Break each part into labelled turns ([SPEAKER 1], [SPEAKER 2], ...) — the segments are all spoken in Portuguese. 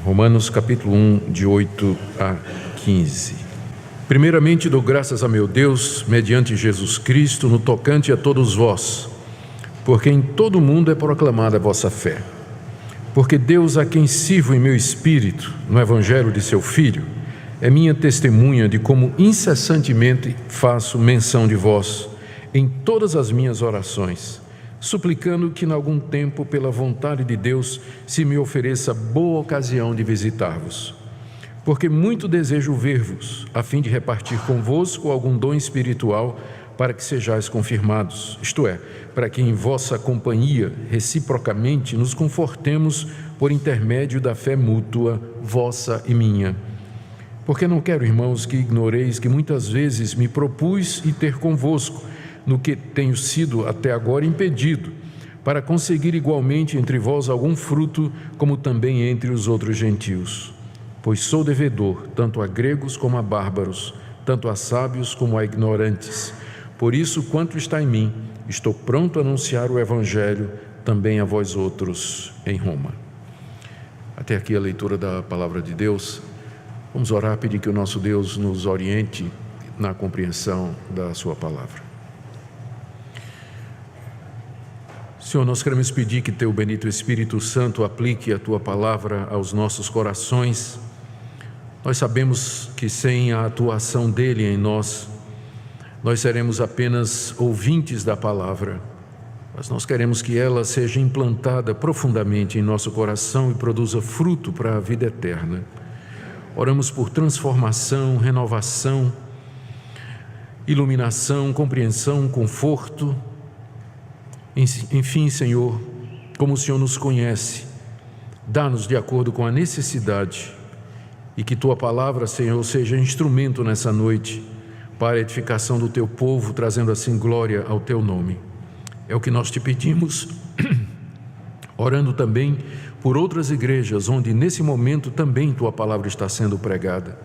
[SPEAKER 1] Romanos capítulo 1, de 8 a 15. Primeiramente dou graças a meu Deus, mediante Jesus Cristo, no tocante a todos vós, porque em todo o mundo é proclamada a vossa fé. Porque Deus, a quem sirvo em meu espírito, no Evangelho de seu Filho, é minha testemunha de como incessantemente faço menção de vós em todas as minhas orações, suplicando que, em algum tempo, pela vontade de Deus, se me ofereça boa ocasião de visitar-vos. Porque muito desejo ver-vos, a fim de repartir convosco algum dom espiritual, para que sejais confirmados, isto é, para que em vossa companhia, reciprocamente, nos confortemos por intermédio da fé mútua, vossa e minha. Porque não quero, irmãos, que ignoreis que muitas vezes me propus ir ter convosco, no que tenho sido até agora impedido, para conseguir igualmente entre vós algum fruto, como também entre os outros gentios. Pois sou devedor, tanto a gregos como a bárbaros, tanto a sábios como a ignorantes. Por isso, quanto está em mim, estou pronto a anunciar o Evangelho também a vós outros em Roma. Até aqui a leitura da Palavra de Deus. Vamos orar, pedir que o nosso Deus nos oriente na compreensão da sua Palavra. Senhor, nós queremos pedir que Teu bendito Espírito Santo aplique a Tua Palavra aos nossos corações. Nós sabemos que sem a atuação dEle em nós, nós seremos apenas ouvintes da Palavra, mas nós queremos que ela seja implantada profundamente em nosso coração e produza fruto para a vida eterna. Oramos por transformação, renovação, iluminação, compreensão, conforto. Enfim, Senhor, como o Senhor nos conhece, dá-nos de acordo com a necessidade e que Tua Palavra, Senhor, seja instrumento nessa noite para a edificação do Teu povo, trazendo assim glória ao Teu nome. É o que nós te pedimos, orando também por outras igrejas, onde nesse momento também Tua Palavra está sendo pregada,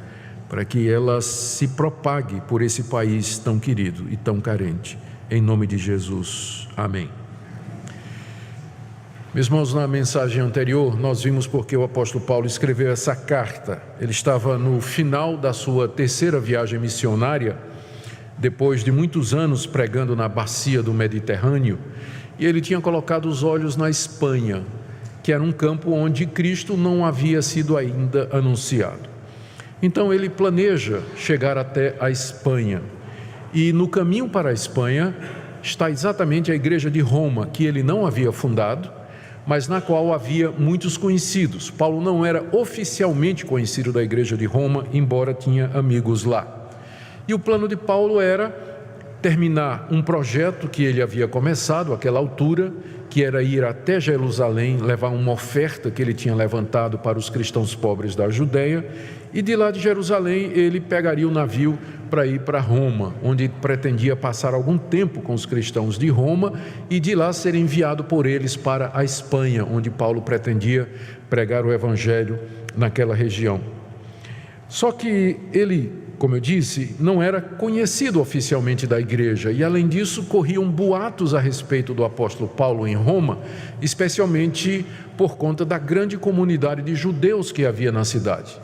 [SPEAKER 1] para que ela se propague por esse país tão querido e tão carente. Em nome de Jesus. Amém. Meus irmãos, na mensagem anterior, nós vimos porque o apóstolo Paulo escreveu essa carta. Ele estava no final da sua terceira viagem missionária, depois de muitos anos pregando na bacia do Mediterrâneo, e ele tinha colocado os olhos na Espanha, que era um campo onde Cristo não havia sido ainda anunciado. Então ele planeja chegar até a Espanha, e no caminho para a Espanha está exatamente a igreja de Roma, que ele não havia fundado, mas na qual havia muitos conhecidos. Paulo não era oficialmente conhecido da igreja de Roma, embora tinha amigos lá. E o plano de Paulo era terminar um projeto que ele havia começado àquela altura, que era ir até Jerusalém, levar uma oferta que ele tinha levantado para os cristãos pobres da Judeia, e de lá de Jerusalém ele pegaria o navio para ir para Roma, onde pretendia passar algum tempo com os cristãos de Roma e de lá ser enviado por eles para a Espanha, onde Paulo pretendia pregar o Evangelho naquela região. Só que ele, como eu disse, não era conhecido oficialmente da igreja e, além disso, corriam boatos a respeito do apóstolo Paulo em Roma, especialmente por conta da grande comunidade de judeus que havia na cidade.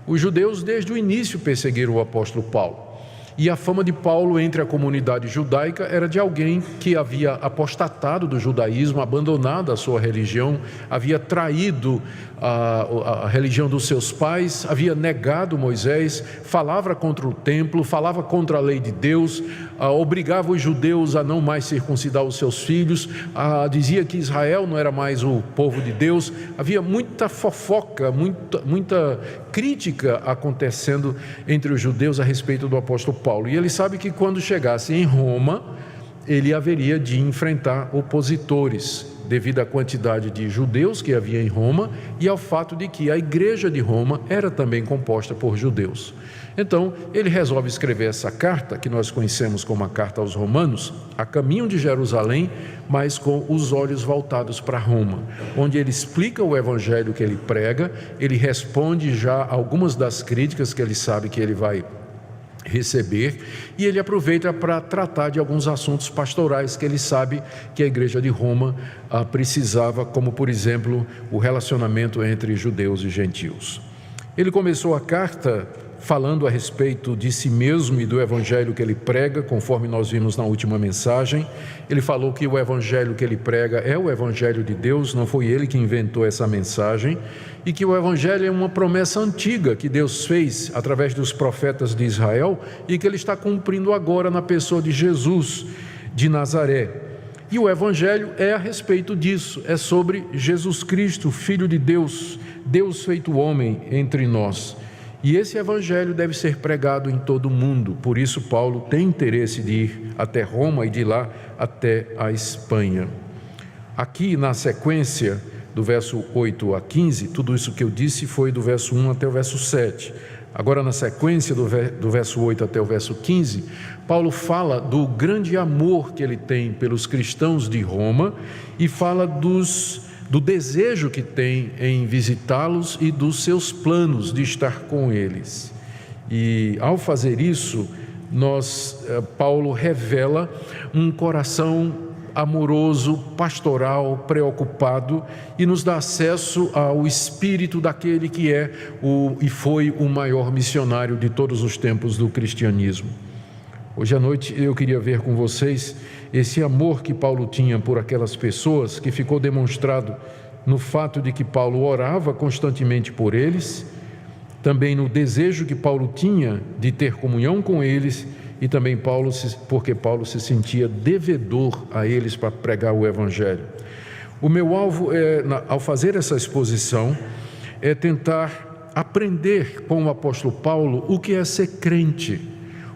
[SPEAKER 1] Os judeus, desde o início, perseguiram o apóstolo Paulo. E a fama de Paulo entre a comunidade judaica era de alguém que havia apostatado do judaísmo, abandonado a sua religião, havia traído a religião dos seus pais, havia negado Moisés, falava contra o templo, falava contra a lei de Deus, obrigava os judeus a não mais circuncidar os seus filhos, dizia que Israel não era mais o povo de Deus. Havia muita fofoca, muita crítica acontecendo entre os judeus a respeito do apóstolo Paulo. E ele sabe que quando chegasse em Roma, ele haveria de enfrentar opositores, devido à quantidade de judeus que havia em Roma e ao fato de que a igreja de Roma era também composta por judeus. Então, ele resolve escrever essa carta, que nós conhecemos como a Carta aos Romanos, a caminho de Jerusalém, mas com os olhos voltados para Roma, onde ele explica o evangelho que ele prega, ele responde já algumas das críticas que ele sabe que ele vai receber, e ele aproveita para tratar de alguns assuntos pastorais que ele sabe que a igreja de Roma precisava, como por exemplo o relacionamento entre judeus e gentios. Ele começou a carta falando a respeito de si mesmo e do evangelho que ele prega, conforme nós vimos na última mensagem. Ele falou que o evangelho que ele prega é o evangelho de Deus, não foi ele que inventou essa mensagem, e que o evangelho é uma promessa antiga que Deus fez através dos profetas de Israel e que ele está cumprindo agora na pessoa de Jesus de Nazaré. E o evangelho é a respeito disso, é sobre Jesus Cristo, Filho de Deus, Deus feito homem entre nós. E esse evangelho deve ser pregado em todo o mundo. Por isso Paulo tem interesse de ir até Roma e de lá até a Espanha. Aqui na sequência do verso 8 a 15, tudo isso que eu disse foi do verso 1 até o verso 7. Agora na sequência do verso 8 até o verso 15, Paulo fala do grande amor que ele tem pelos cristãos de Roma e fala do desejo que tem em visitá-los e dos seus planos de estar com eles. E ao fazer isso, Paulo revela um coração amoroso, pastoral, preocupado, e nos dá acesso ao espírito daquele que é e foi o maior missionário de todos os tempos do cristianismo. Hoje à noite eu queria ver com vocês esse amor que Paulo tinha por aquelas pessoas, que ficou demonstrado no fato de que Paulo orava constantemente por eles, também no desejo que Paulo tinha de ter comunhão com eles, e também porque Paulo se sentia devedor a eles para pregar o evangelho. O meu alvo ao fazer essa exposição é tentar aprender com o apóstolo Paulo o que é ser crente.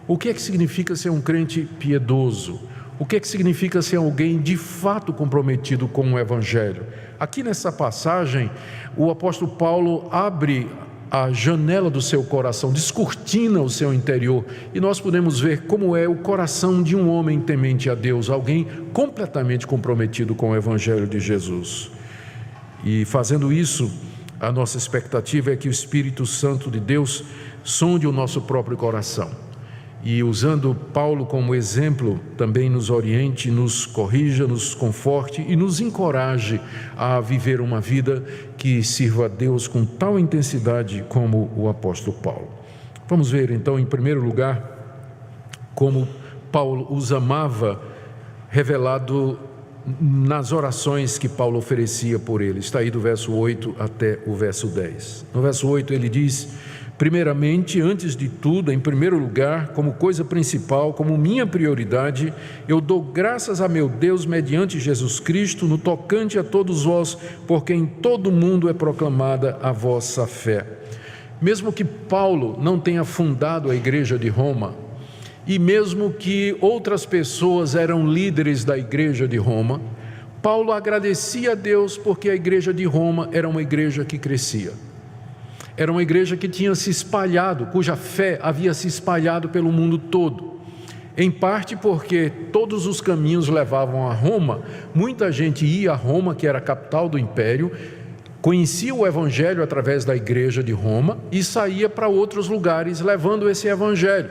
[SPEAKER 1] O que é que significa ser um crente piedoso? O que é que significa ser alguém de fato comprometido com o evangelho? Aqui nessa passagem, o apóstolo Paulo abre a janela do seu coração, descortina o seu interior, e nós podemos ver como é o coração de um homem temente a Deus, alguém completamente comprometido com o evangelho de Jesus. E fazendo isso, a nossa expectativa é que o Espírito Santo de Deus sonde o nosso próprio coração. E usando Paulo como exemplo, também nos oriente, nos corrija, nos conforte e nos encoraje a viver uma vida que sirva a Deus com tal intensidade como o apóstolo Paulo. Vamos ver então, em primeiro lugar, como Paulo os amava, revelado nas orações que Paulo oferecia por eles. Está aí do verso 8 até o verso 10. No verso 8 ele diz: primeiramente, antes de tudo, em primeiro lugar, como coisa principal, como minha prioridade, eu dou graças a meu Deus mediante Jesus Cristo, no tocante a todos vós, porque em todo o mundo é proclamada a vossa fé. Mesmo que Paulo não tenha fundado a igreja de Roma, e mesmo que outras pessoas eram líderes da igreja de Roma, Paulo agradecia a Deus porque a igreja de Roma era uma igreja que crescia. Era uma igreja que tinha se espalhado, cuja fé havia se espalhado pelo mundo todo. Em parte porque todos os caminhos levavam a Roma, muita gente ia a Roma, que era a capital do império, conhecia o evangelho através da igreja de Roma e saía para outros lugares levando esse evangelho.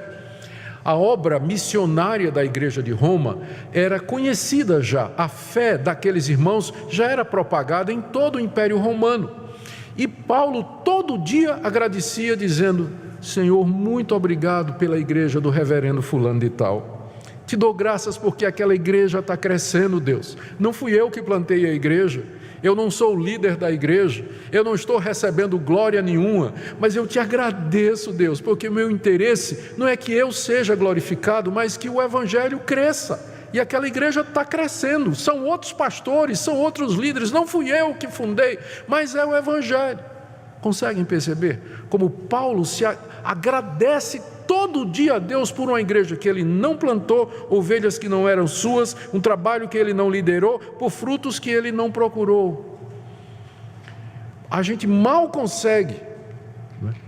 [SPEAKER 1] A obra missionária da igreja de Roma era conhecida já, a fé daqueles irmãos já era propagada em todo o império romano. E Paulo todo dia agradecia dizendo: Senhor, muito obrigado pela igreja do reverendo fulano de tal. Te dou graças porque aquela igreja está crescendo, Deus. Não fui eu que plantei a igreja, eu não sou o líder da igreja, eu não estou recebendo glória nenhuma, mas eu te agradeço, Deus, porque o meu interesse não é que eu seja glorificado, mas que o evangelho cresça. E aquela igreja está crescendo, são outros pastores, são outros líderes, não fui eu que fundei, mas é o evangelho. Conseguem perceber como Paulo se agradece todo dia a Deus por uma igreja que ele não plantou, ovelhas que não eram suas, um trabalho que ele não liderou, por frutos que ele não procurou. A gente mal consegue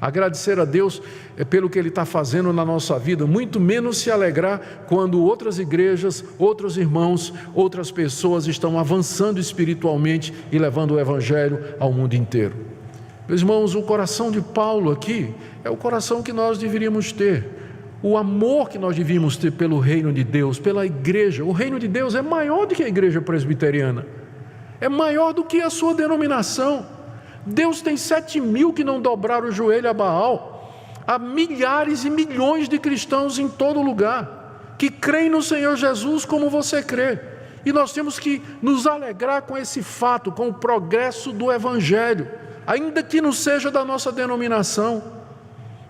[SPEAKER 1] agradecer a Deus pelo que Ele está fazendo na nossa vida, muito menos se alegrar quando outras igrejas, outros irmãos, outras pessoas estão avançando espiritualmente e levando o Evangelho ao mundo inteiro. Meus irmãos, o coração de Paulo aqui é o coração que nós deveríamos ter. o amor que nós devíamos ter pelo reino de Deus, pela igreja. O reino de Deus é maior do que a igreja presbiteriana, é maior do que a sua denominação. Deus tem 7.000 que não dobraram o joelho a Baal. Há milhares e milhões de cristãos em todo lugar, que creem no Senhor Jesus como você crê. E nós temos que nos alegrar com esse fato, com o progresso do Evangelho, ainda que não seja da nossa denominação.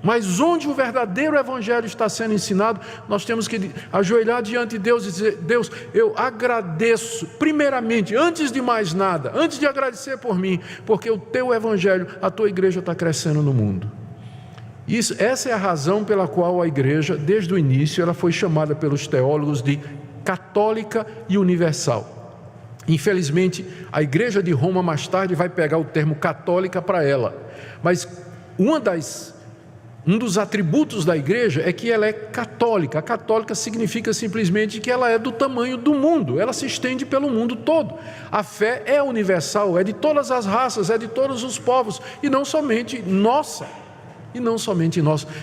[SPEAKER 1] Mas onde o verdadeiro Evangelho está sendo ensinado, nós temos que ajoelhar diante de Deus e dizer: Deus, eu agradeço, primeiramente, antes de mais nada, antes de agradecer por mim, porque o teu Evangelho, a tua igreja está crescendo no mundo. Essa é a razão pela qual a igreja, desde o início, ela foi chamada pelos teólogos de católica e universal. Infelizmente, a igreja de Roma mais tarde vai pegar o termo católica para ela, mas um dos atributos da igreja é que ela é católica. A católica significa simplesmente que ela é do tamanho do mundo, ela se estende pelo mundo todo. A fé é universal, é de todas as raças, é de todos os povos, e não somente nossa.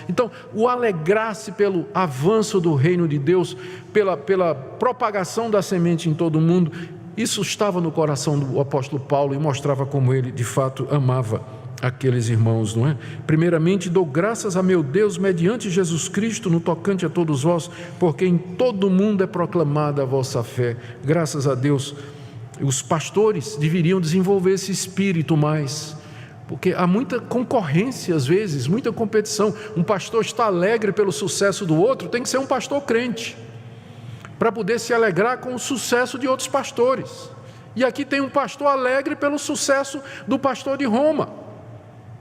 [SPEAKER 1] Então, o alegrar-se pelo avanço do reino de Deus, pela propagação da semente em todo o mundo, isso estava no coração do apóstolo Paulo e mostrava como ele de fato amava aqueles irmãos, não é? Primeiramente, dou graças a meu Deus mediante Jesus Cristo no tocante a todos vós, porque em todo o mundo é proclamada a vossa fé. Graças a Deus. Os pastores deveriam desenvolver esse espírito mais, porque há muita concorrência às vezes, muita competição. Um pastor está alegre pelo sucesso do outro, tem que ser um pastor crente, para poder se alegrar com o sucesso de outros pastores. E aqui tem um pastor alegre pelo sucesso do pastor de Roma,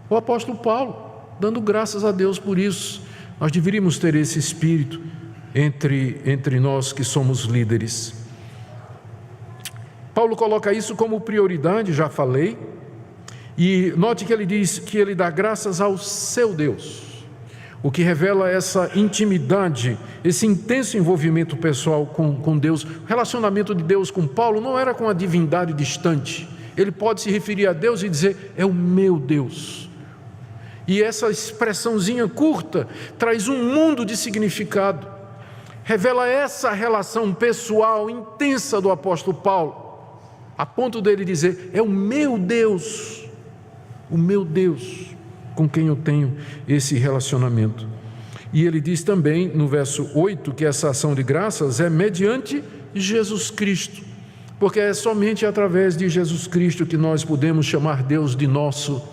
[SPEAKER 1] o apóstolo Paulo, dando graças a Deus por isso. Nós deveríamos ter esse espírito entre nós que somos líderes. Paulo coloca isso como prioridade, já falei, e note que ele diz que ele dá graças ao seu Deus, o que revela essa intimidade, esse intenso envolvimento pessoal com Deus. O relacionamento de Deus com Paulo não era com a divindade distante. Ele pode se referir a Deus e dizer: é o meu Deus. E essa expressãozinha curta traz um mundo de significado, revela essa relação pessoal intensa do apóstolo Paulo, a ponto dele dizer: é o meu Deus com quem eu tenho esse relacionamento. E ele diz também no verso 8 que essa ação de graças é mediante Jesus Cristo, porque é somente através de Jesus Cristo que nós podemos chamar Deus de nosso.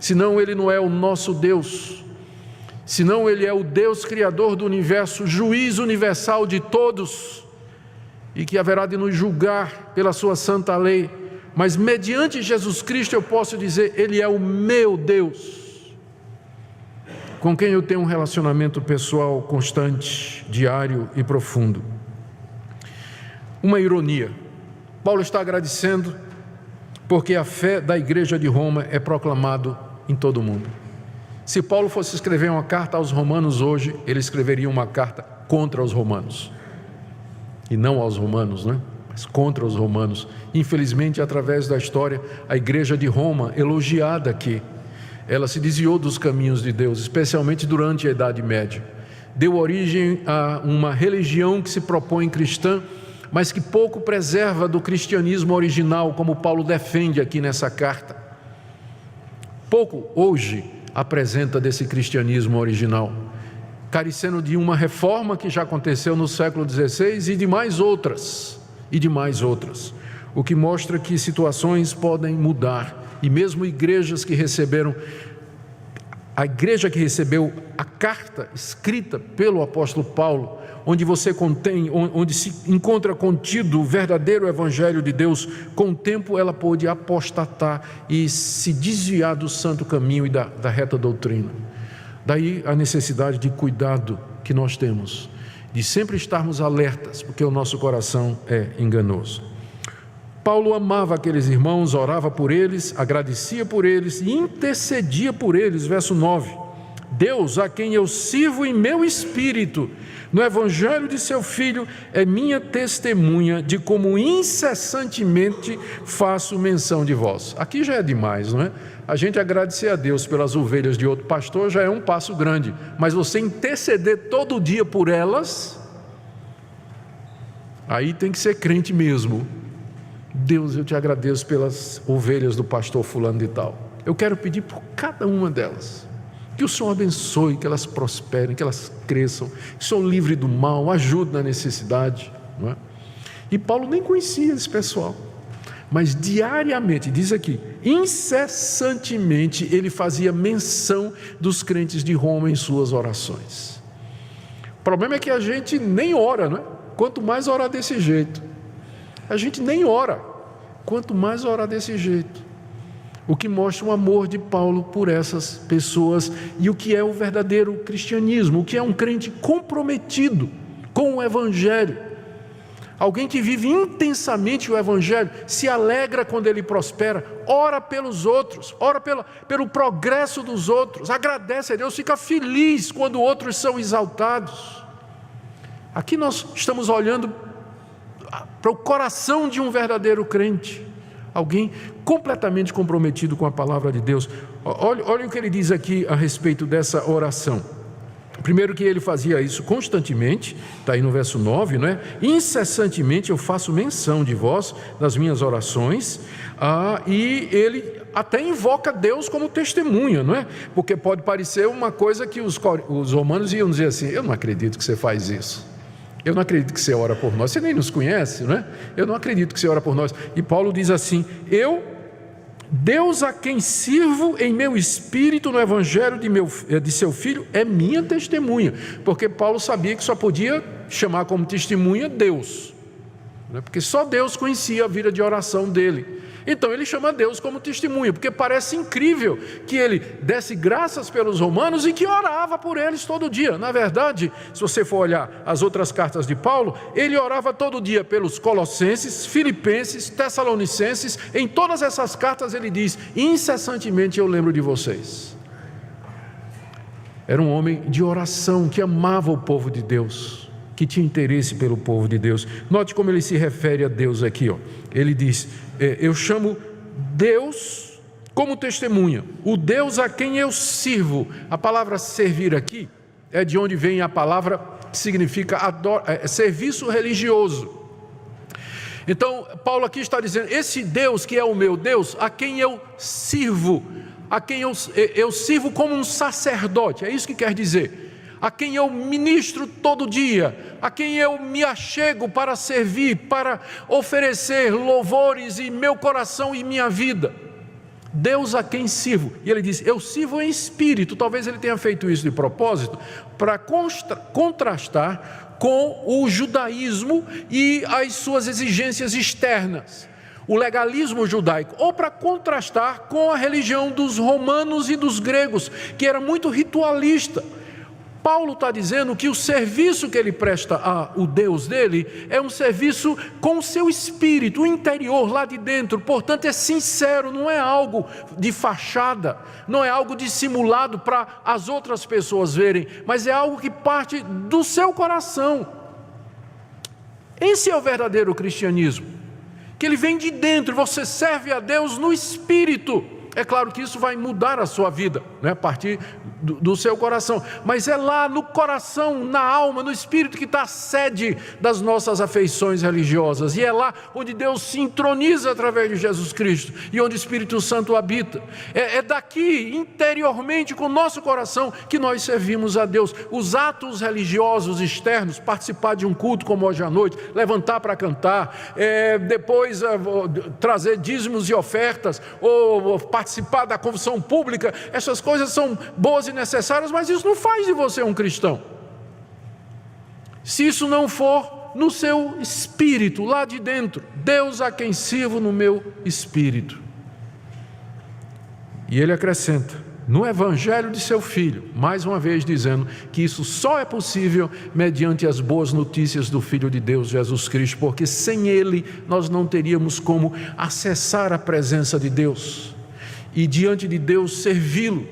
[SPEAKER 1] Senão ele não é o nosso Deus, senão ele é o Deus criador do universo, juiz universal de todos, e que haverá de nos julgar pela sua santa lei. Mas mediante Jesus Cristo eu posso dizer: ele é o meu Deus, com quem eu tenho um relacionamento pessoal constante, diário e profundo. Uma ironia: Paulo está agradecendo porque a fé da igreja de Roma é proclamada em todo o mundo. Se Paulo fosse escrever uma carta aos romanos hoje, ele escreveria uma carta contra os romanos, e não aos romanos, né? Mas contra os romanos. Infelizmente, através da história, a igreja de Roma, elogiada aqui, ela se desviou dos caminhos de Deus, especialmente durante a Idade Média. Deu origem a uma religião que se propõe cristã, mas que pouco preserva do cristianismo original, como Paulo defende aqui nessa carta. Pouco hoje apresenta desse cristianismo original, carecendo de uma reforma que já aconteceu no século XVI e de mais outras, o que mostra que situações podem mudar, e mesmo igrejas que receberam, a igreja que recebeu a carta escrita pelo apóstolo Paulo, onde se encontra contido o verdadeiro evangelho de Deus, com o tempo ela pôde apostatar e se desviar do santo caminho e da reta doutrina. Daí a necessidade de cuidado que nós temos, de sempre estarmos alertas, porque o nosso coração é enganoso. Paulo amava aqueles irmãos, orava por eles, agradecia por eles e intercedia por eles. Verso 9: Deus, a quem eu sirvo em meu espírito, no evangelho de seu Filho, é minha testemunha de como incessantemente faço menção de vós. Aqui já é demais, não é? A gente agradecer a Deus pelas ovelhas de outro pastor já é um passo grande, mas você interceder todo dia por elas, aí tem que ser crente mesmo. Deus, eu te agradeço pelas ovelhas do pastor fulano de tal. Eu quero pedir por cada uma delas, que o Senhor abençoe, que elas prosperem, que elas cresçam, que o Senhor livre do mal, ajude na necessidade, não é? E Paulo nem conhecia esse pessoal, mas diariamente, diz aqui, incessantemente ele fazia menção dos crentes de Roma em suas orações. O problema é que a gente nem ora, não é? Quanto mais orar desse jeito, a gente nem ora, quanto mais orar desse jeito. O que mostra o amor de Paulo por essas pessoas e o que é o verdadeiro cristianismo, o que é um crente comprometido com o Evangelho. Alguém que vive intensamente o Evangelho, se alegra quando ele prospera, ora pelos outros, ora pelo progresso dos outros, agradece a Deus, fica feliz quando outros são exaltados. Aqui nós estamos olhando para o coração de um verdadeiro crente, alguém completamente comprometido com a palavra de Deus. Olha o que ele diz aqui a respeito dessa oração. Primeiro que ele fazia isso constantemente, está aí no verso 9, não é? Incessantemente eu faço menção de vós nas minhas orações, e ele até invoca Deus como testemunha, não é? Porque pode parecer uma coisa que os romanos iam dizer assim: eu não acredito que você faz isso. Eu não acredito que você ora por nós, você nem nos conhece, não é? Eu não acredito que você ora por nós. E Paulo diz assim: Deus a quem sirvo em meu espírito no evangelho de seu filho é minha testemunha. Porque Paulo sabia que só podia chamar como testemunha Deus, não é? Porque só Deus conhecia a vida de oração dele. Então ele chama Deus como testemunha, porque parece incrível que ele desse graças pelos romanos e que orava por eles todo dia. Na verdade, se você for olhar as outras cartas de Paulo, ele orava todo dia pelos colossenses, filipenses, tessalonicenses. Em todas essas cartas ele diz: incessantemente eu lembro de vocês. Era um homem de oração que amava o povo de Deus, que tinha interesse pelo povo de Deus. Note como ele se refere a Deus aqui, ó. Ele diz: eu chamo Deus como testemunha, o Deus a quem eu sirvo. A palavra servir aqui é de onde vem a palavra que significa serviço religioso. Então Paulo aqui está dizendo: esse Deus que é o meu Deus, a quem eu sirvo, a quem eu sirvo como um sacerdote, é isso que quer dizer. A quem eu ministro todo dia, a quem eu me achego para servir, para oferecer louvores em meu coração e minha vida. Deus a quem sirvo. E ele diz: eu sirvo em espírito. Talvez ele tenha feito isso de propósito, para contrastar com o judaísmo e as suas exigências externas, o legalismo judaico, ou para contrastar com a religião dos romanos e dos gregos, que era muito ritualista. Paulo está dizendo que o serviço que ele presta ao Deus dele é um serviço com o seu espírito, o interior, lá de dentro. Portanto, é sincero, não é algo de fachada, não é algo dissimulado para as outras pessoas verem, mas é algo que parte do seu coração. Esse é o verdadeiro cristianismo, que ele vem de dentro. Você serve a Deus no espírito. É claro que isso vai mudar a sua vida, né? A partir do seu coração, mas é lá no coração, na alma, no espírito que está a sede das nossas afeições religiosas, e é lá onde Deus se entroniza através de Jesus Cristo, e onde o Espírito Santo habita. É daqui, interiormente, com o nosso coração, que nós servimos a Deus. Os atos religiosos externos, participar de um culto como hoje à noite, levantar para cantar, depois trazer dízimos e ofertas, ou participar da confissão pública, essas coisas são boas e necessárias, mas isso não faz de você um cristão. Se isso não for no seu espírito, lá de dentro, Deus a quem sirvo no meu espírito. E ele acrescenta, no evangelho de seu filho, mais uma vez dizendo que isso só é possível mediante as boas notícias do Filho de Deus, Jesus Cristo, porque sem ele nós não teríamos como acessar a presença de Deus e diante de Deus servi-lo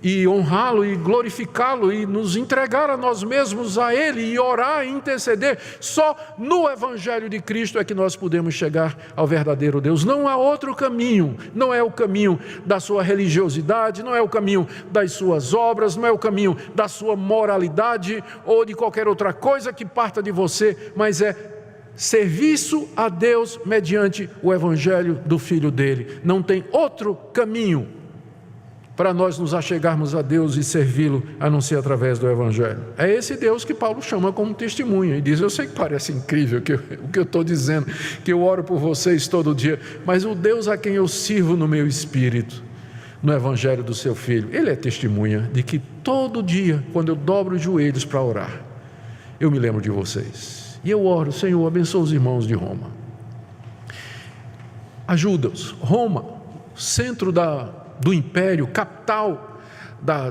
[SPEAKER 1] e honrá-lo e glorificá-lo e nos entregar a nós mesmos a Ele e orar e interceder. Só no Evangelho de Cristo é que nós podemos chegar ao verdadeiro Deus. Não há outro caminho, não é o caminho da sua religiosidade, não é o caminho das suas obras, não é o caminho da sua moralidade ou de qualquer outra coisa que parta de você, mas é serviço a Deus mediante o Evangelho do Filho dele. Não tem outro caminho para nós nos achegarmos a Deus e servi-lo, a não ser através do Evangelho. É esse Deus que Paulo chama como testemunha, e diz: eu sei que parece incrível o que eu estou dizendo, que eu oro por vocês todo dia, mas o Deus a quem eu sirvo no meu espírito, no Evangelho do seu Filho, Ele é testemunha de que todo dia, quando eu dobro os joelhos para orar, eu me lembro de vocês, e eu oro: Senhor, abençoa os irmãos de Roma, ajuda-os. Roma, centro do império, capital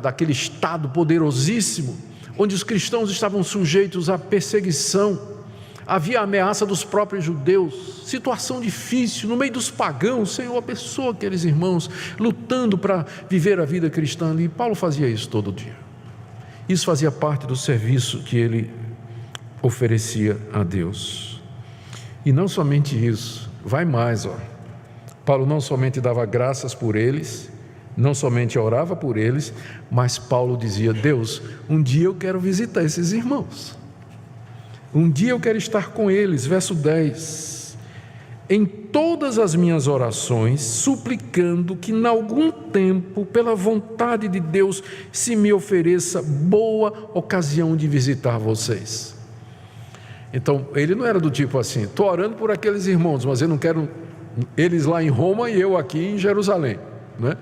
[SPEAKER 1] daquele estado poderosíssimo, onde os cristãos estavam sujeitos à perseguição, havia a ameaça dos próprios judeus, situação difícil, no meio dos pagãos. Senhor, abençoa aqueles irmãos lutando para viver a vida cristã ali. Paulo fazia isso todo dia. Isso fazia parte do serviço que ele oferecia a Deus. E não somente isso, vai mais, Paulo não somente dava graças por eles, não somente orava por eles, mas Paulo dizia: Deus, um dia eu quero visitar esses irmãos, um dia eu quero estar com eles. Verso 10: em todas as minhas orações, suplicando que em algum tempo, pela vontade de Deus, se me ofereça boa ocasião de visitar vocês. Então, ele não era do tipo assim: estou orando por aqueles irmãos, mas eu não quero eles lá em Roma e eu aqui em Jerusalém, né?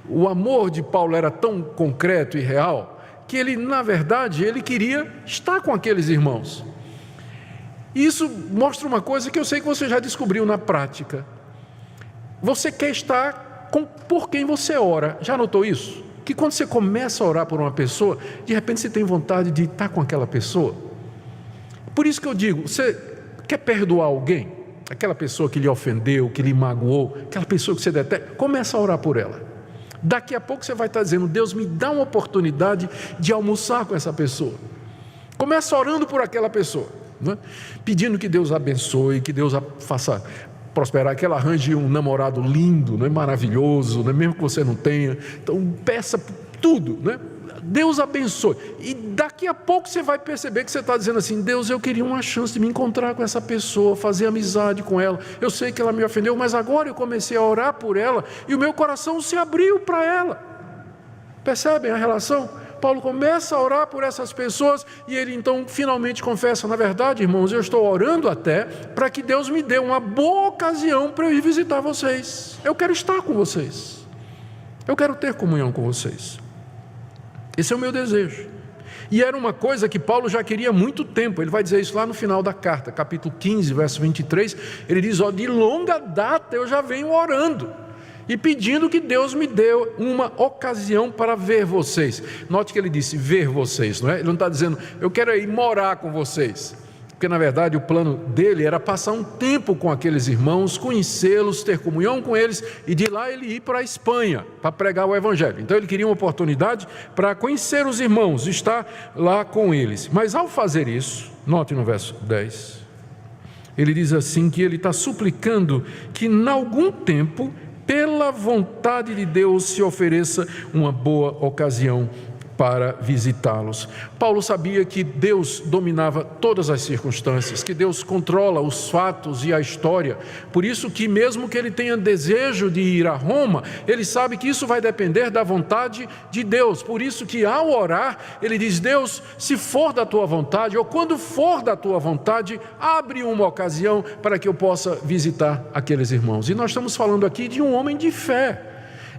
[SPEAKER 1] O amor de Paulo era tão concreto e real que ele, na verdade, ele queria estar com aqueles irmãos. E isso mostra uma coisa que eu sei que você já descobriu na prática: você quer estar por quem você ora. Já notou isso? Que quando você começa a orar por uma pessoa, de repente você tem vontade de estar com aquela pessoa. Por isso que eu digo: você quer perdoar alguém? Aquela pessoa que lhe ofendeu, que lhe magoou, aquela pessoa que você detesta, começa a orar por ela. Daqui a pouco você vai estar dizendo: Deus, me dá uma oportunidade de almoçar com essa pessoa. Começa orando por aquela pessoa, né? Pedindo que Deus abençoe, que Deus a faça prosperar, que ela arranje um namorado lindo, né? Maravilhoso, né? Mesmo que você não tenha. Então peça tudo, né? Deus abençoe. E daqui a pouco você vai perceber que você está dizendo assim: Deus, eu queria uma chance de me encontrar com essa pessoa, fazer amizade com ela. Eu sei que ela me ofendeu, mas agora eu comecei a orar por ela e o meu coração se abriu para ela. Percebem a relação? Paulo começa a orar por essas pessoas e ele então finalmente confessa: na verdade, irmãos, eu estou orando até para que Deus me dê uma boa ocasião para eu ir visitar vocês. Eu quero estar com vocês, eu quero ter comunhão com vocês. Esse é o meu desejo. E era uma coisa que Paulo já queria há muito tempo. Ele vai dizer isso lá no final da carta, capítulo 15, verso 23. Ele diz: de longa data eu já venho orando e pedindo que Deus me dê uma ocasião para ver vocês. Note que ele disse ver vocês, não é? Ele não está dizendo eu quero ir morar com vocês, porque na verdade o plano dele era passar um tempo com aqueles irmãos, conhecê-los, ter comunhão com eles e de lá ele ir para a Espanha para pregar o Evangelho. Então ele queria uma oportunidade para conhecer os irmãos, estar lá com eles. Mas ao fazer isso, note no verso 10, ele diz assim que ele está suplicando que em algum tempo, pela vontade de Deus, se ofereça uma boa ocasião para visitá-los. Paulo sabia que Deus dominava todas as circunstâncias, que Deus controla os fatos e a história. Por isso que mesmo que ele tenha desejo de ir a Roma, ele sabe que isso vai depender da vontade de Deus. Por isso que ao orar, ele diz: Deus, se for da tua vontade, ou quando for da tua vontade, abre uma ocasião para que eu possa visitar aqueles irmãos. E nós estamos falando aqui de um homem de fé,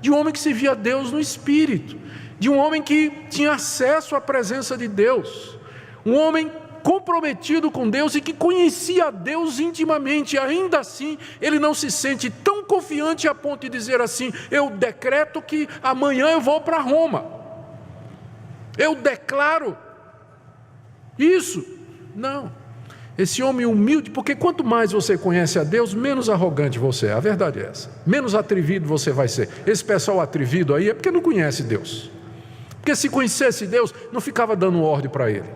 [SPEAKER 1] de um homem que se via Deus no Espírito, de um homem que tinha acesso à presença de Deus, um homem comprometido com Deus e que conhecia a Deus intimamente. Ainda assim, ele não se sente tão confiante a ponto de dizer assim: eu decreto que amanhã eu vou para Roma, eu declaro isso. Não, esse homem humilde, porque quanto mais você conhece a Deus, menos arrogante você é, a verdade é essa, menos atrevido você vai ser. Esse pessoal atrevido aí é porque não conhece Deus. Porque se conhecesse Deus, não ficava dando ordem para ele,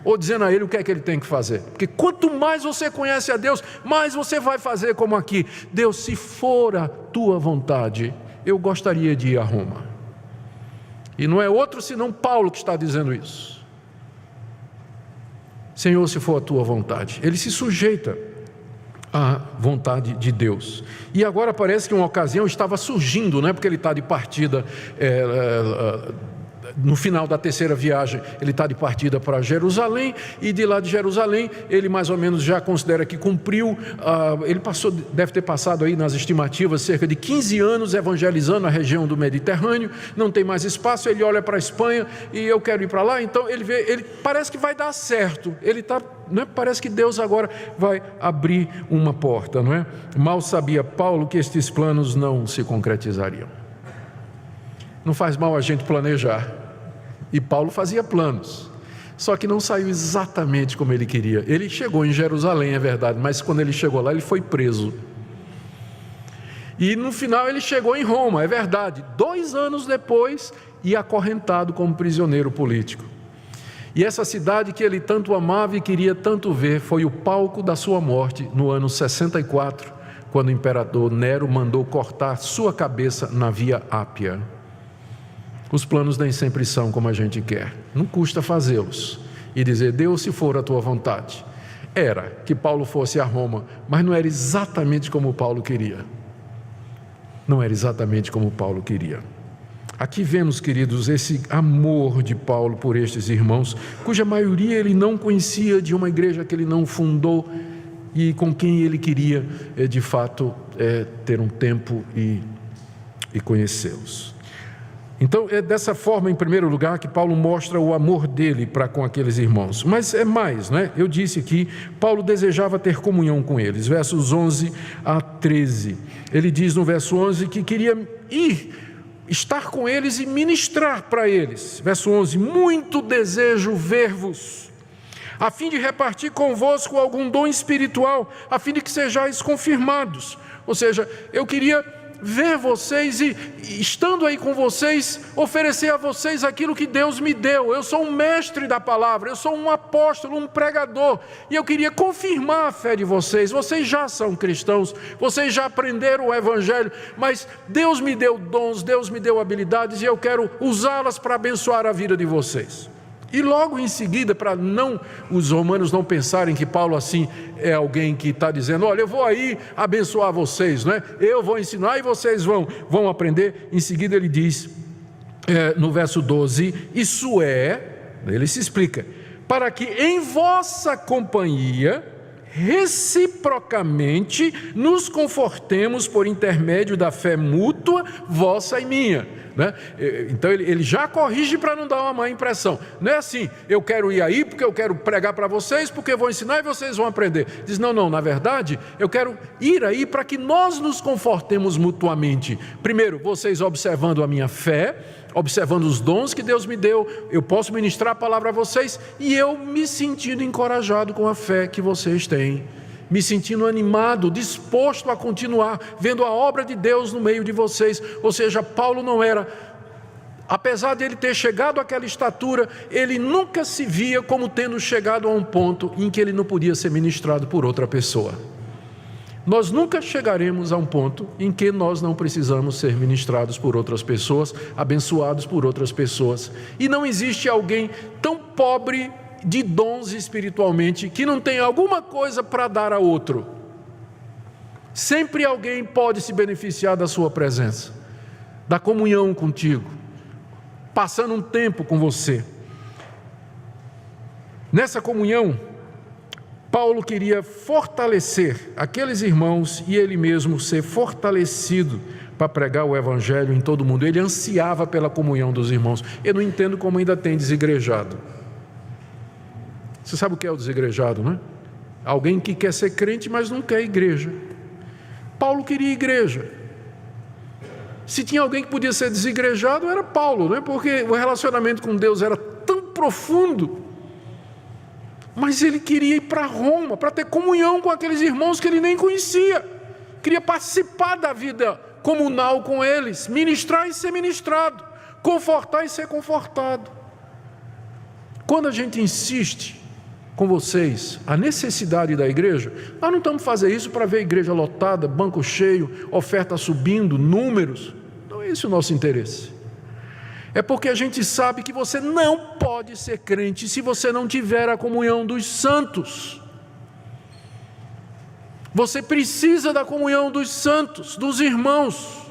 [SPEAKER 1] ou dizendo a ele o que é que ele tem que fazer. Porque quanto mais você conhece a Deus, mais você vai fazer como aqui. Deus, se for a tua vontade, eu gostaria de ir a Roma. E não é outro senão Paulo que está dizendo isso. Senhor, se for a tua vontade. Ele se sujeita à vontade de Deus. E agora parece que uma ocasião estava surgindo, né? Porque ele está de partida, no final da terceira viagem, ele está de partida para Jerusalém, e de lá de Jerusalém, ele mais ou menos já considera que cumpriu, ele deve ter passado aí nas estimativas cerca de 15 anos evangelizando a região do Mediterrâneo, não tem mais espaço, ele olha para a Espanha, e eu quero ir para lá, então ele parece que vai dar certo, parece que Deus agora vai abrir uma porta, não é? Mal sabia Paulo que estes planos não se concretizariam. Não faz mal a gente planejar. E Paulo fazia planos. Só que não saiu exatamente como ele queria. Ele chegou em Jerusalém, é verdade, mas quando ele chegou lá, ele foi preso. E no final ele chegou em Roma, é verdade, 2 anos depois, e acorrentado como prisioneiro político. E essa cidade que ele tanto amava e queria tanto ver, foi o palco da sua morte no ano 64, quando o imperador Nero mandou cortar sua cabeça na Via Ápia. Os planos nem sempre são como a gente quer. Não custa fazê-los e dizer, Deus, se for a tua vontade. Era que Paulo fosse a Roma, mas não era exatamente como Paulo queria. Não era exatamente como Paulo queria. Aqui vemos, queridos, esse amor de Paulo por estes irmãos, cuja maioria ele não conhecia, de uma igreja que ele não fundou e com quem ele queria, de fato, ter um tempo e conhecê-los. Então, é dessa forma, em primeiro lugar, que Paulo mostra o amor dele para com aqueles irmãos. Mas é mais, né? Eu disse que Paulo desejava ter comunhão com eles. Versos 11 a 13. Ele diz no verso 11 que queria estar com eles e ministrar para eles. Verso 11, muito desejo ver-vos, a fim de repartir convosco algum dom espiritual, a fim de que sejais confirmados. Ou seja, eu queria ver vocês e, estando aí com vocês, oferecer a vocês aquilo que Deus me deu. Eu sou um mestre da palavra, eu sou um apóstolo, um pregador, e eu queria confirmar a fé de vocês. Vocês já são cristãos, vocês já aprenderam o evangelho, mas Deus me deu dons, Deus me deu habilidades, e eu quero usá-las para abençoar a vida de vocês. E logo em seguida, para os romanos não pensarem que Paulo assim é alguém que está dizendo, olha, eu vou aí abençoar vocês, né? Eu vou ensinar e vocês vão aprender. Em seguida ele diz, no verso 12, isso ele se explica, para que em vossa companhia, reciprocamente, nos confortemos por intermédio da fé mútua, vossa e minha. Né? Então ele já corrige para não dar uma má impressão. Não é assim, eu quero ir aí porque eu quero pregar para vocês, porque eu vou ensinar e vocês vão aprender. Diz, não, na verdade eu quero ir aí para que nós nos confortemos mutuamente. Primeiro, vocês observando a minha fé, observando os dons que Deus me deu, eu posso ministrar a palavra a vocês, e eu me sentindo encorajado com a fé que vocês têm, me sentindo animado, disposto a continuar, vendo a obra de Deus no meio de vocês. Ou seja, Paulo não era, apesar de ele ter chegado àquela estatura, ele nunca se via como tendo chegado a um ponto em que ele não podia ser ministrado por outra pessoa. Nós nunca chegaremos a um ponto em que nós não precisamos ser ministrados por outras pessoas, abençoados por outras pessoas. E não existe alguém tão pobre de dons espiritualmente que não tem alguma coisa para dar a outro. Sempre alguém pode se beneficiar da sua presença, da comunhão contigo, passando um tempo com você. Nessa comunhão, Paulo queria fortalecer aqueles irmãos e ele mesmo ser fortalecido para pregar o evangelho em todo mundo. Ele ansiava pela comunhão dos irmãos. Eu não entendo como ainda tem desigrejado. Você sabe o que é o desigrejado, não é? Alguém que quer ser crente, mas não quer igreja. Paulo queria igreja. Se tinha alguém que podia ser desigrejado, era Paulo, não é? Porque o relacionamento com Deus era tão profundo. Mas ele queria ir para Roma, para ter comunhão com aqueles irmãos que ele nem conhecia. Queria participar da vida comunal com eles, ministrar e ser ministrado. confortar e ser confortado. Quando a gente insiste com vocês a necessidade da igreja, nós não estamos fazendo isso para ver a igreja lotada, banco cheio, oferta subindo, números. Não é esse o nosso interesse. É porque a gente sabe que você não pode ser crente se você não tiver a comunhão dos santos. Você precisa da comunhão dos santos, dos irmãos.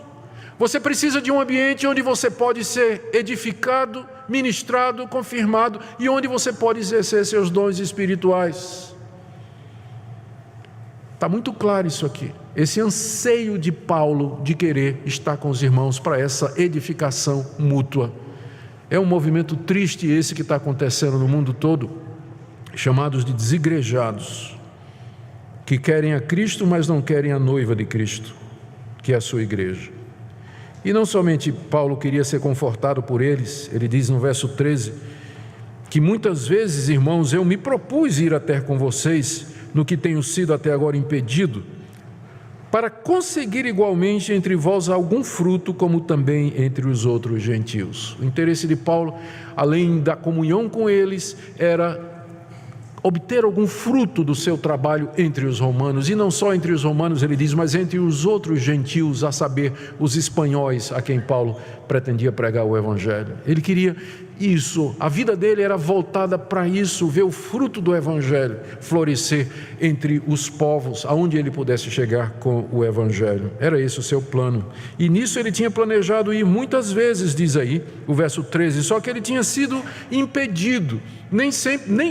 [SPEAKER 1] Você precisa de um ambiente onde você pode ser edificado, ministrado, confirmado e onde você pode exercer seus dons espirituais. Está muito claro isso aqui. Esse anseio de Paulo de querer estar com os irmãos para essa edificação mútua. É um movimento triste esse que está acontecendo no mundo todo, chamados de desigrejados, que querem a Cristo, mas não querem a noiva de Cristo, que é a sua igreja. E não somente Paulo queria ser confortado por eles, ele diz no verso 13, que muitas vezes, irmãos, eu me propus ir até com vocês, no que tenho sido até agora impedido, para conseguir igualmente entre vós algum fruto, como também entre os outros gentios. O interesse de Paulo, além da comunhão com eles, era obter algum fruto do seu trabalho entre os romanos, e não só entre os romanos, ele diz, mas entre os outros gentios, a saber, os espanhóis, a quem Paulo pretendia pregar o evangelho. Ele queria isso, a vida dele era voltada para isso, ver o fruto do evangelho florescer entre os povos, aonde ele pudesse chegar com o evangelho. Era esse o seu plano, e nisso ele tinha planejado ir muitas vezes, diz aí o verso 13, só que ele tinha sido impedido.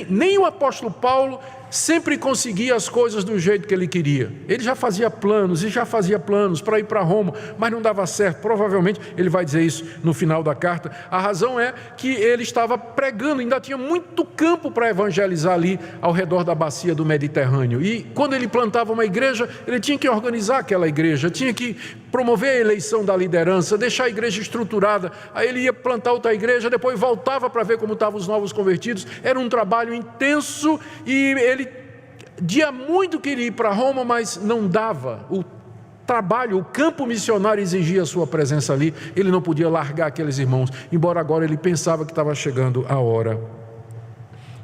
[SPEAKER 1] Nem o apóstolo Paulo sempre conseguia as coisas do jeito que ele queria. Ele já fazia planos para ir para Roma, mas não dava certo. Provavelmente ele vai dizer isso no final da carta. A razão é que ele estava pregando, ainda tinha muito campo para evangelizar ali ao redor da bacia do Mediterrâneo. E quando ele plantava uma igreja, ele tinha que organizar aquela igreja, tinha que promover a eleição da liderança, deixar a igreja estruturada. Aí ele ia plantar outra igreja, depois voltava para ver como estavam os novos convertidos. Era um trabalho intenso e ele dia muito queria ir para Roma, mas não dava. O trabalho, o campo missionário exigia a sua presença ali. Ele não podia largar aqueles irmãos, embora agora ele pensava que estava chegando a hora.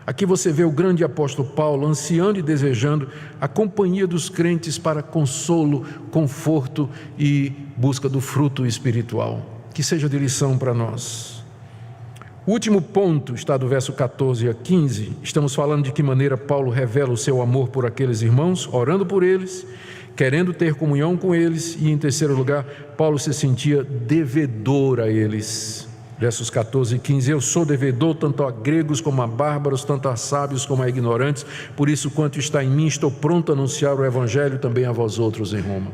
[SPEAKER 1] Aqui você vê o grande apóstolo Paulo ansiando e desejando a companhia dos crentes para consolo, conforto e busca do fruto espiritual. Que seja de lição para nós. O último ponto está do verso 14 a 15. Estamos falando de que maneira Paulo revela o seu amor por aqueles irmãos, orando por eles, querendo ter comunhão com eles, e em terceiro lugar, Paulo se sentia devedor a eles. Versos 14 e 15, eu sou devedor tanto a gregos como a bárbaros, tanto a sábios como a ignorantes, por isso quanto está em mim, estou pronto a anunciar o evangelho também a vós outros em Roma.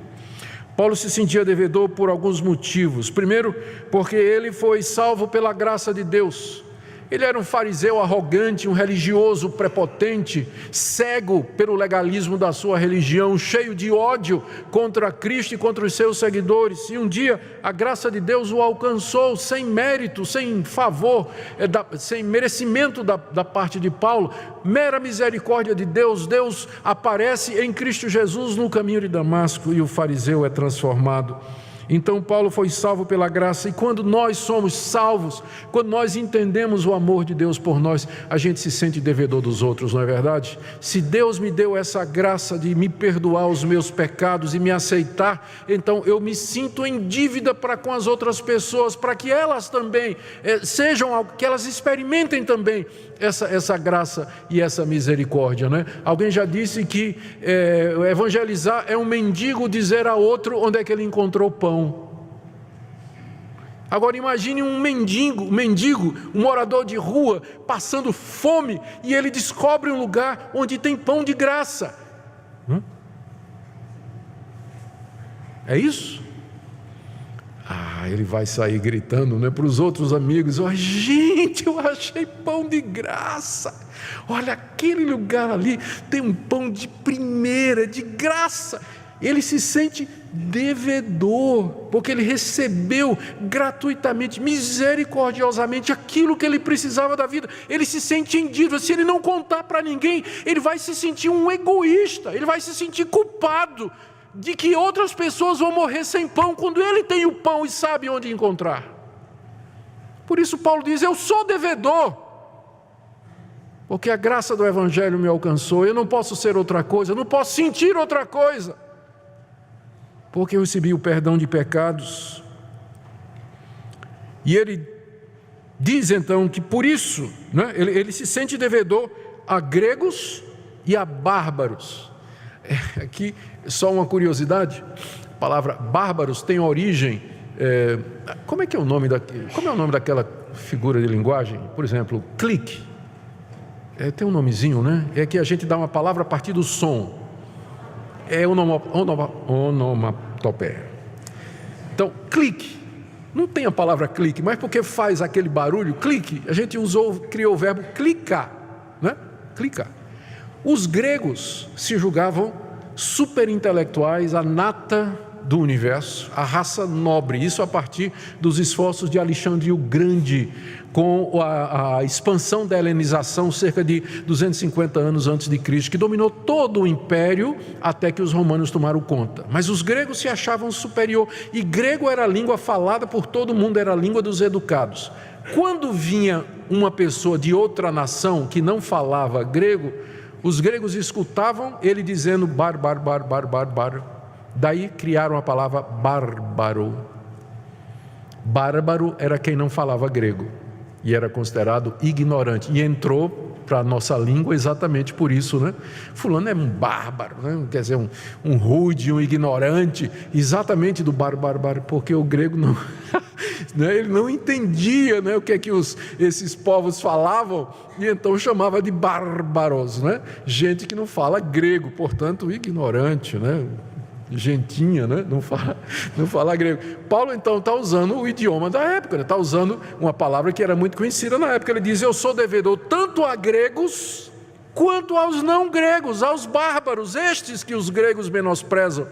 [SPEAKER 1] Paulo se sentia devedor por alguns motivos. Primeiro, porque ele foi salvo pela graça de Deus. Ele era um fariseu arrogante, um religioso prepotente, cego pelo legalismo da sua religião, cheio de ódio contra Cristo e contra os seus seguidores. E um dia a graça de Deus o alcançou sem mérito, sem favor, sem merecimento da parte de Paulo. Mera misericórdia de Deus. Deus aparece em Cristo Jesus no caminho de Damasco e o fariseu é transformado. Então Paulo foi salvo pela graça, e quando nós somos salvos, quando nós entendemos o amor de Deus por nós, a gente se sente devedor dos outros, não é verdade? Se Deus me deu essa graça de me perdoar os meus pecados e me aceitar, então eu me sinto em dívida para com as outras pessoas, para que elas também que elas experimentem também essa graça e essa misericórdia, né? Alguém já disse que evangelizar é um mendigo dizer a outro onde é que ele encontrou pão. Agora imagine um mendigo, um morador de rua, passando fome, e ele descobre um lugar onde tem pão de graça. É isso? Ele vai sair gritando, né, para os outros amigos: gente, eu achei pão de graça. Olha, aquele lugar ali tem um pão de primeira, de graça. Ele se sente devedor, porque ele recebeu gratuitamente, misericordiosamente, aquilo que ele precisava da vida. Ele se sente em dívida. Se ele não contar para ninguém, ele vai se sentir um egoísta, ele vai se sentir culpado de que outras pessoas vão morrer sem pão, quando ele tem o pão e sabe onde encontrar. Por isso Paulo diz: eu sou devedor, porque a graça do Evangelho me alcançou. Eu não posso ser outra coisa, eu não posso sentir outra coisa, porque eu recebi o perdão de pecados. E ele diz então que por isso, né, ele se sente devedor a gregos e a bárbaros. Aqui só uma curiosidade: a palavra bárbaros tem origem, como é o nome daquela figura de linguagem? Por exemplo, clique, tem um nomezinho, né? É que a gente dá uma palavra a partir do som, é onomatopeia. Então, clique, não tem a palavra clique, mas porque faz aquele barulho, clique, a gente criou o verbo clicar, né? Clicar. Os gregos se julgavam superintelectuais, a nata do universo, a raça nobre. Isso a partir dos esforços de Alexandre o Grande, com a expansão da helenização cerca de 250 anos antes de Cristo, que dominou todo o império até que os romanos tomaram conta. Mas os gregos se achavam superior, e grego era a língua falada por todo mundo, era a língua dos educados. Quando vinha uma pessoa de outra nação que não falava grego, os gregos escutavam ele dizendo bar. Daí criaram a palavra bárbaro. Bárbaro era quem não falava grego e era considerado ignorante. E entrou para a nossa língua exatamente por isso, né? Fulano é um bárbaro, né? Quer dizer, um rude, um ignorante, exatamente do bárbaro, porque o grego não, né? Ele não entendia, né, o que é que esses povos falavam, e então chamava de bárbaros, né? Gente que não fala grego, portanto ignorante, né? Gentinha, né? Não fala grego. Paulo então está usando o idioma da época, está usando uma palavra que era muito conhecida na época. Ele diz: eu sou devedor tanto a gregos quanto aos não gregos, aos bárbaros, estes que os gregos menosprezam.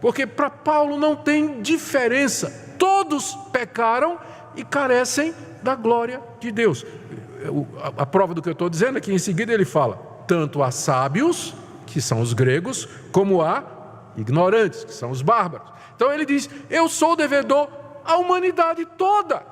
[SPEAKER 1] Porque para Paulo não tem diferença, todos pecaram e carecem da glória de Deus. A prova do que eu estou dizendo é que em seguida ele fala: tanto há sábios, que são os gregos, como há ignorantes, que são os bárbaros. Então ele diz: eu sou devedor à humanidade toda.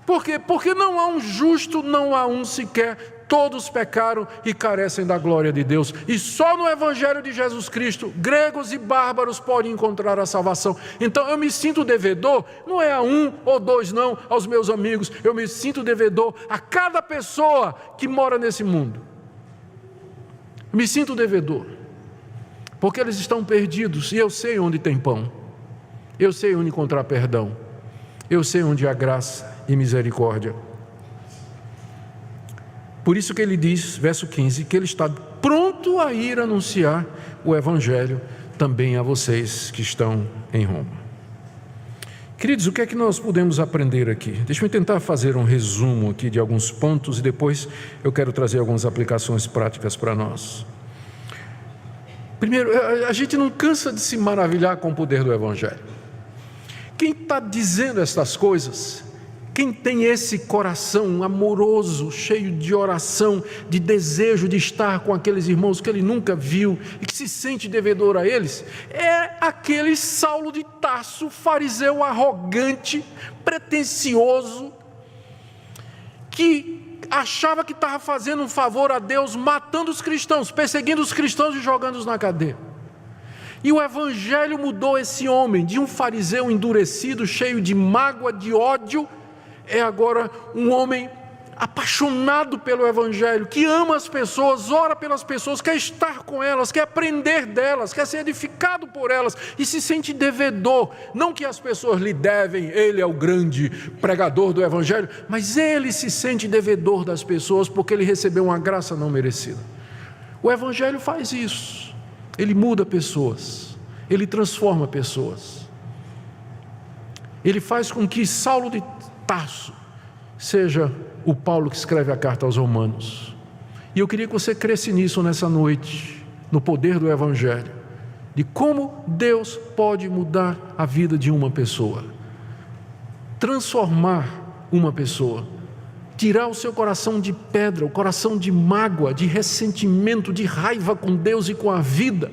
[SPEAKER 1] Por quê? Porque não há um justo, não há um sequer. Todos pecaram e carecem da glória de Deus. E só no Evangelho de Jesus Cristo, gregos e bárbaros podem encontrar a salvação. Então eu me sinto devedor, não é a um ou dois não, aos meus amigos. Eu me sinto devedor a cada pessoa que mora nesse mundo. Me sinto devedor, porque eles estão perdidos, e eu sei onde tem pão, eu sei onde encontrar perdão, eu sei onde há graça e misericórdia. Por isso que ele diz, verso 15, que ele está pronto a ir anunciar o Evangelho também a vocês que estão em Roma. Queridos, o que é que nós podemos aprender aqui? Deixa eu tentar fazer um resumo aqui de alguns pontos, e depois eu quero trazer algumas aplicações práticas para nós. Primeiro, a gente não cansa de se maravilhar com o poder do Evangelho. Quem está dizendo essas coisas, quem tem esse coração amoroso, cheio de oração, de desejo de estar com aqueles irmãos que ele nunca viu e que se sente devedor a eles, é aquele Saulo de Tarso, fariseu arrogante, pretensioso, que achava que estava fazendo um favor a Deus, matando os cristãos, perseguindo os cristãos e jogando-os na cadeia. E o Evangelho mudou esse homem, de um fariseu endurecido, cheio de mágoa, de ódio, é agora um homem apaixonado pelo Evangelho, que ama as pessoas, ora pelas pessoas, quer estar com elas, quer aprender delas, quer ser edificado por elas, e se sente devedor. Não que as pessoas lhe devem, ele é o grande pregador do Evangelho, mas ele se sente devedor das pessoas, porque ele recebeu uma graça não merecida. O Evangelho faz isso, ele muda pessoas, ele transforma pessoas, ele faz com que Saulo de Tarso seja o Paulo que escreve a carta aos Romanos. E eu queria que você cresce nisso nessa noite, no poder do Evangelho, de como Deus pode mudar a vida de uma pessoa, transformar uma pessoa, tirar o seu coração de pedra, o coração de mágoa, de ressentimento, de raiva com Deus e com a vida,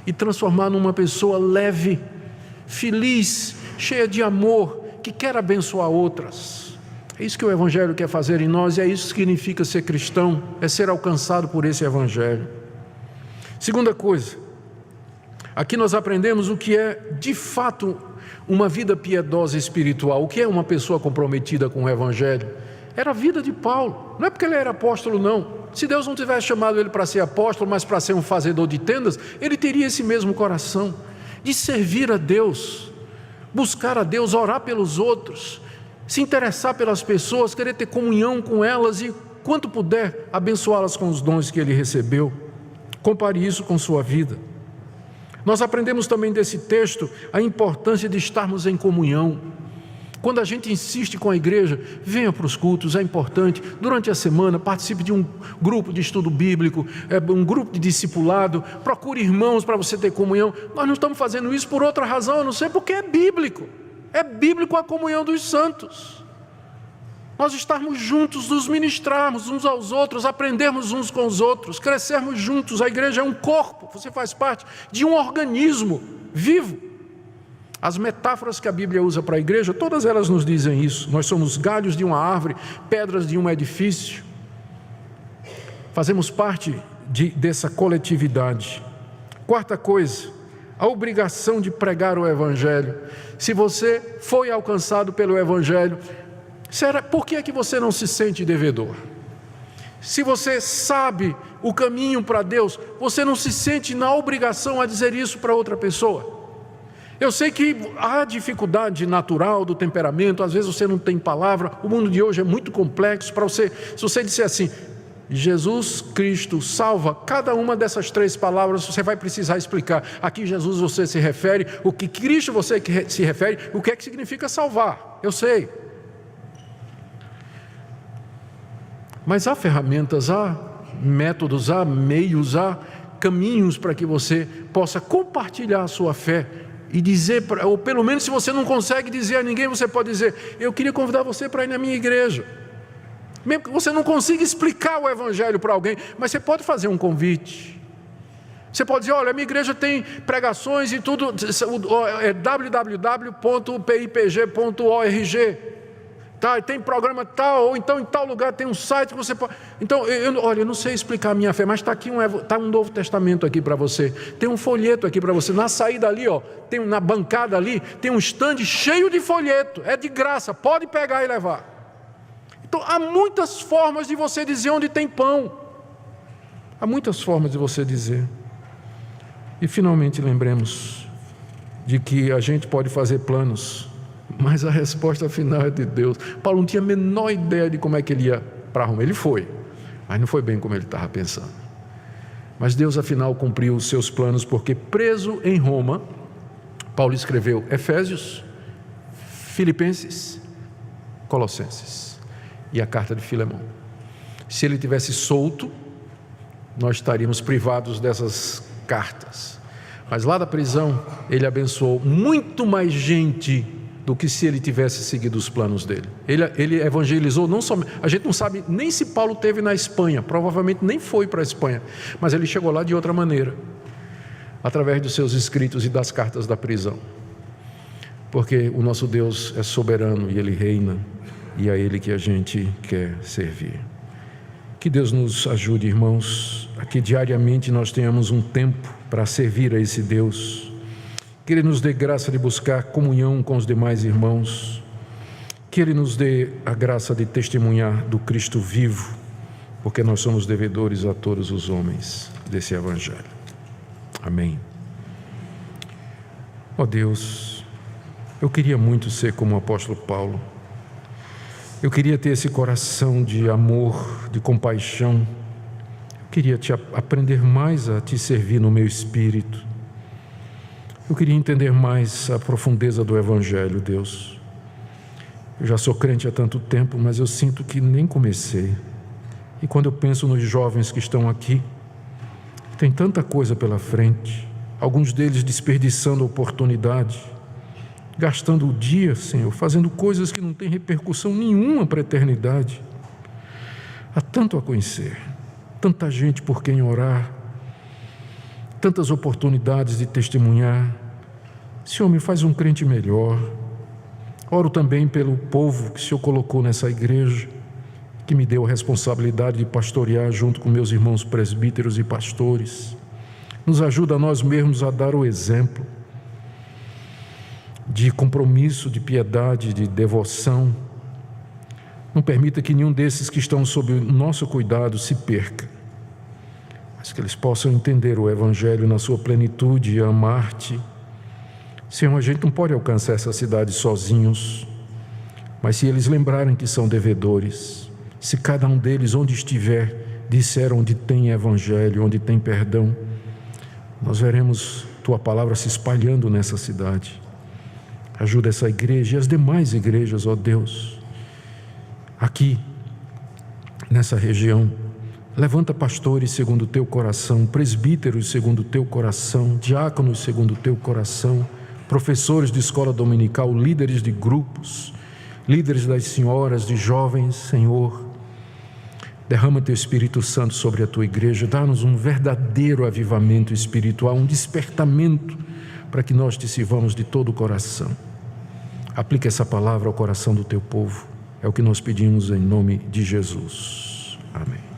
[SPEAKER 1] e transformar numa pessoa leve, feliz, cheia de amor, que quer abençoar outras. É isso que o Evangelho quer fazer em nós, e é isso que significa ser cristão, é ser alcançado por esse Evangelho. Segunda coisa, aqui nós aprendemos o que é de fato uma vida piedosa espiritual, o que é uma pessoa comprometida com o Evangelho. Era a vida de Paulo, não é porque ele era apóstolo não. Se Deus não tivesse chamado ele para ser apóstolo, mas para ser um fazedor de tendas, ele teria esse mesmo coração, de servir a Deus, buscar a Deus, orar pelos outros, se interessar pelas pessoas, querer ter comunhão com elas e, quanto puder, abençoá-las com os dons que ele recebeu. Compare isso com sua vida. Nós aprendemos também desse texto a importância de estarmos em comunhão. Quando a gente insiste com a igreja, venha para os cultos, é importante. Durante a semana, participe de um grupo de estudo bíblico, um grupo de discipulado, procure irmãos para você ter comunhão. Nós não estamos fazendo isso por outra razão, a não ser porque é bíblico. É bíblico a comunhão dos santos. Nós estarmos juntos, nos ministrarmos uns aos outros, aprendermos uns com os outros, crescermos juntos. A igreja é um corpo, você faz parte de um organismo vivo. As metáforas que a Bíblia usa para a igreja, todas elas nos dizem isso. Nós somos galhos de uma árvore, pedras de um edifício. Fazemos parte dessa coletividade. Quarta coisa, a obrigação de pregar o Evangelho. Se você foi alcançado pelo Evangelho, por que é que você não se sente devedor? Se você sabe o caminho para Deus, você não se sente na obrigação a dizer isso para outra pessoa? Eu sei que há dificuldade natural do temperamento, às vezes você não tem palavra, o mundo de hoje é muito complexo para você. Se você disser assim, Jesus Cristo salva, cada uma dessas 3 palavras você vai precisar explicar. Aqui Jesus você se refere, o que Cristo você se refere, o que é que significa salvar? Eu sei. Mas há ferramentas, há métodos, há meios, há caminhos para que você possa compartilhar a sua fé e dizer, ou pelo menos se você não consegue dizer a ninguém, você pode dizer, eu queria convidar você para ir na minha igreja. Mesmo que você não consiga explicar o Evangelho para alguém, mas você pode fazer um convite. Você pode dizer, olha, a minha igreja tem pregações e tudo, é www.pipg.org. Tá, tem programa tal, ou então em tal lugar tem um site que você pode... Então, eu não sei explicar a minha fé, mas está aqui um Novo Testamento aqui para você. Tem um folheto aqui para você. Na saída ali, na bancada ali, tem um stand cheio de folheto. É de graça, pode pegar e levar. Então, há muitas formas de você dizer onde tem pão. Há muitas formas de você dizer. E finalmente lembremos de que a gente pode fazer planos, mas a resposta final é de Deus. Paulo não tinha a menor ideia de como é que ele ia para Roma. Ele foi, mas não foi bem como ele estava pensando. Mas Deus afinal cumpriu os seus planos, porque preso em Roma, Paulo escreveu Efésios, Filipenses, Colossenses e a carta de Filemão. Se ele tivesse solto, nós estaríamos privados dessas cartas. Mas lá da prisão, ele abençoou muito mais gente do que se ele tivesse seguido os planos dele. Ele evangelizou não somente... A gente não sabe nem se Paulo teve na Espanha, provavelmente nem foi para a Espanha, mas ele chegou lá de outra maneira, através dos seus escritos e das cartas da prisão. Porque o nosso Deus é soberano e Ele reina, e é a Ele que a gente quer servir. Que Deus nos ajude, irmãos, a que diariamente nós tenhamos um tempo para servir a esse Deus. Que Ele nos dê graça de buscar comunhão com os demais irmãos. Que Ele nos dê a graça de testemunhar do Cristo vivo, porque nós somos devedores a todos os homens desse Evangelho. Amém. Ó Deus, eu queria muito ser como o apóstolo Paulo. Eu queria ter esse coração de amor, de compaixão. Eu queria aprender mais a Te servir no meu espírito. Eu queria entender mais a profundeza do Evangelho, Deus. Eu já sou crente há tanto tempo, mas eu sinto que nem comecei. E quando eu penso nos jovens que estão aqui, tem tanta coisa pela frente, alguns deles desperdiçando a oportunidade, gastando o dia, Senhor, fazendo coisas que não têm repercussão nenhuma para a eternidade. Há tanto a conhecer, tanta gente por quem orar, tantas oportunidades de testemunhar. Senhor, me faz um crente melhor, Oro também pelo povo que o Senhor colocou nessa igreja, que me deu a responsabilidade de pastorear junto com meus irmãos presbíteros e pastores. Nos ajuda a nós mesmos a dar o exemplo de compromisso, de piedade, de devoção. Não permita que nenhum desses que estão sob o nosso cuidado se perca, mas que eles possam entender o Evangelho na sua plenitude e amar-te. Senhor, a gente não pode alcançar essa cidade sozinhos, mas se eles lembrarem que são devedores, se cada um deles, onde estiver, disser onde tem Evangelho, onde tem perdão, nós veremos Tua palavra se espalhando nessa cidade. Ajuda essa igreja e as demais igrejas, ó Deus, aqui, nessa região. Levanta pastores segundo o Teu coração, presbíteros segundo o Teu coração, diáconos segundo o Teu coração, professores de escola dominical, líderes de grupos, líderes das senhoras, de jovens, Senhor. Derrama Teu Espírito Santo sobre a Tua igreja, dá-nos um verdadeiro avivamento espiritual, um despertamento para que nós Te sirvamos de todo o coração. Aplica essa palavra ao coração do Teu povo, é o que nós pedimos em nome de Jesus. Amém.